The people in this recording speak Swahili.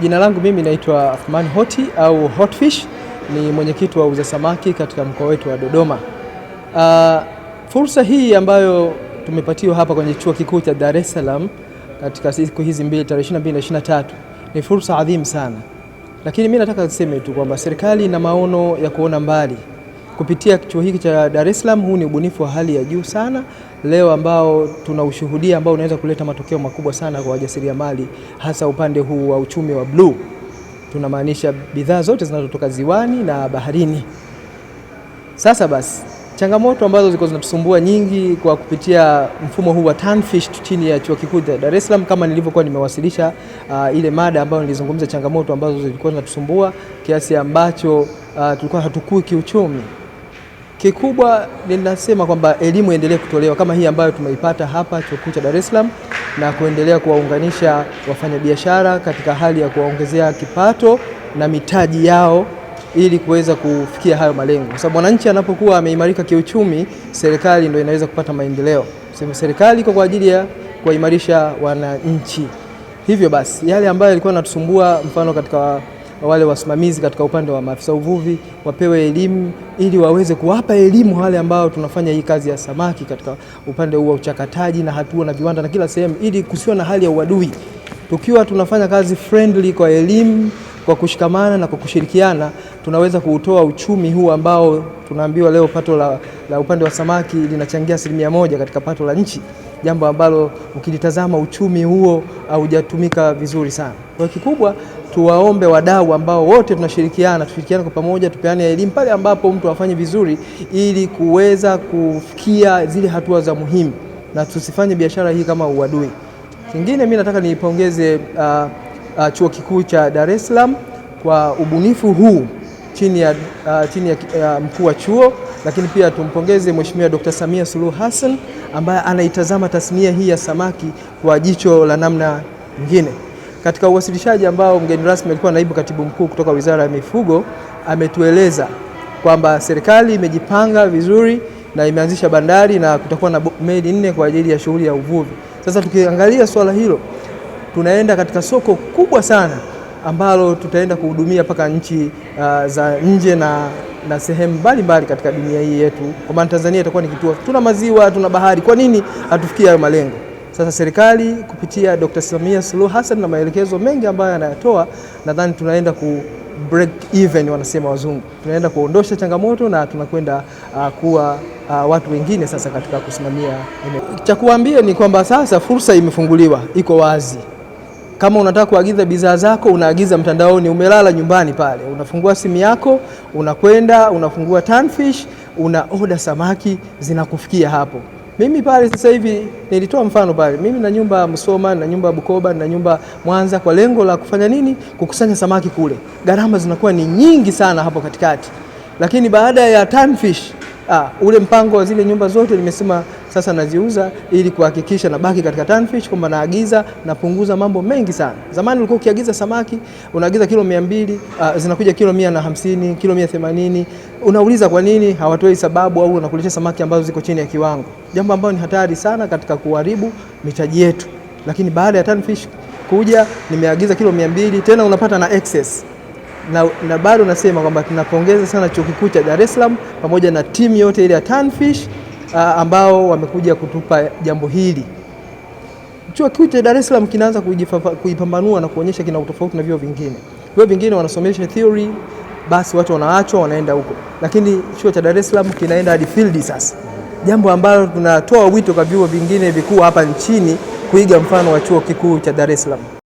Jina langu mimi naitwa Athman Hoti au Hotfish, ni mwenyekiti wa uza samaki katika mkoa wetu wa Dodoma. Fursa hii ambayo tumepatiwa hapa kwenye chuo kikuu cha Dar es Salaam katika siku hizi mbili, tarehe 22 na 23, ni fursa adhimu sana. Lakini mimi nataka kusema tu kwamba serikali ina maono ya kuona mbali. Kupitia chuo hiki cha Dar es Salaam, huu ni ubunifu wa hali ya juu sana leo ambao tunaushuhudia, ambao unaweza kuleta matokeo makubwa sana kwa wajasiriamali, hasa upande huu wa uchumi wa blue. Tunamaanisha bidhaa zote zinazotoka ziwani na baharini. Sasa basi, changamoto ambazo ziko zinatusumbua nyingi kwa kupitia mfumo huu wa Tanfish chini ya chuo kikuu cha Dar es Salaam, kama nilivyokuwa nimewasilisha ile mada ambayo nilizungumza changamoto ambazo zilikuwa zinatusumbua kiasi ambacho tulikuwa hatukui kiuchumi. Kikubwa ninasema kwamba elimu iendelee kutolewa kama hii ambayo tumeipata hapa chuo kikuu cha Dar es Salaam, na kuendelea kuwaunganisha wafanyabiashara katika hali ya kuwaongezea kipato na mitaji yao ili kuweza kufikia hayo malengo. Kwa sababu mwananchi anapokuwa ameimarika kiuchumi, serikali ndio inaweza kupata maendeleo. Serikali iko kwa ajili ya kuimarisha wananchi. Hivyo basi, yale ambayo yalikuwa yanatusumbua, mfano katika wale wasimamizi katika upande wa maafisa uvuvi, wapewe elimu ili waweze kuwapa elimu wale ambao tunafanya hii kazi ya samaki katika upande wa uchakataji na hatua na viwanda na kila sehemu, ili kusiwe na hali ya uadui. Tukiwa tunafanya kazi friendly kwa elimu, kwa kushikamana na kwa kushirikiana, tunaweza kuutoa uchumi huu ambao tunaambiwa leo pato la upande wa samaki linachangia 1% katika pato la nchi, jambo ambalo ukilitazama uchumi huo haujatumika vizuri sana. Kwa kikubwa tuwaombe wadau ambao wote tushirikiane kwa pamoja, tupeane elimu pale ambapo mtu afanye vizuri ili kuweza kufikia zile hatua za muhimu, na tusifanye biashara hii kama uadui. Kingine mimi nataka niipongeze chuo kikuu cha Dar es Salaam kwa ubunifu huu chini ya mkuu wa chuo, lakini pia tumpongeze Mheshimiwa Dr. Samia Suluhu Hassan ambaye anaitazama tasnia hii ya samaki kwa jicho la namna nyingine. Katika uwasilishaji ambao mgeni rasmi alikuwa naibu katibu mkuu kutoka Wizara ya Mifugo, ametueleza kwamba serikali imejipanga vizuri na imeanzisha bandari na kutakuwa na meli 4 kwa ajili ya shughuli ya uvuvi. Sasa tukiangalia swala hilo, tunaenda katika soko kubwa sana ambalo tutaenda kuhudumia mpaka nchi za nje na sehemu mbalimbali katika dunia hii yetu. Kwa maana Tanzania itakuwa ni kituo, tuna maziwa, tuna bahari, kwa nini hatufikie hayo malengo? Sasa serikali kupitia Dr. Samia Suluhu Hassan na maelekezo mengi ambayo anayatoa, nadhani tunaenda ku break even, wanasema wazungu. Tunaenda kuondosha changamoto na tunakwenda kuwa watu wengine sasa katika kusimamia. Cha kuambia ni kwamba sasa fursa imefunguliwa, iko wazi. Kama unataka kuagiza bidhaa zako, unaagiza mtandaoni, umelala nyumbani pale, unafungua simu yako, unakwenda, unafungua Tanfish, una order samaki, zinakufikia hapo. Mimi pale sasa hivi nilitoa mfano pale, mimi na nyumba Musoma, na nyumba Bukoba, na nyumba Mwanza, kwa lengo la kufanya nini? Kukusanya samaki kule. Gharama zinakuwa ni nyingi sana hapo katikati. Lakini baada ya Tanfish, ule mpango wa zile nyumba zote nimesema sasa naziuza ili kuhakikisha nabaki katika Tanfish, kwamba naagiza, napunguza mambo mengi sana. Zamani ulikuwa ukiagiza samaki, unaagiza kilo 200, zinakuja kilo 150, kilo 180. Unauliza kwa nini hawatoi sababu, au unakuletea samaki ambazo ziko chini ya kiwango. Jambo ambalo ni hatari sana katika kuharibu mitaji yetu. Lakini baada ya Tanfish kuja, nimeagiza kilo 200, tena unapata na excess. Na bado nasema kwamba tunapongeza sana chuo kikuu cha Dar es Salaam pamoja na timu yote ile ya Tanfish ambao wamekuja kutupa jambo hili. Chuo kikuu cha Dar es Salaam kinaanza kuipambanua na kuonyesha kina utofauti na vyuo vingine. Vyuo vingine wanasomesha theory, basi watu wanaachwa wanaenda huko. Lakini chuo cha Dar es Salaam kinaenda hadi field sasa. Jambo ambalo tunatoa wito kwa vyuo vingine vikuu hapa nchini kuiga mfano wa chuo kikuu cha Dar es Salaam.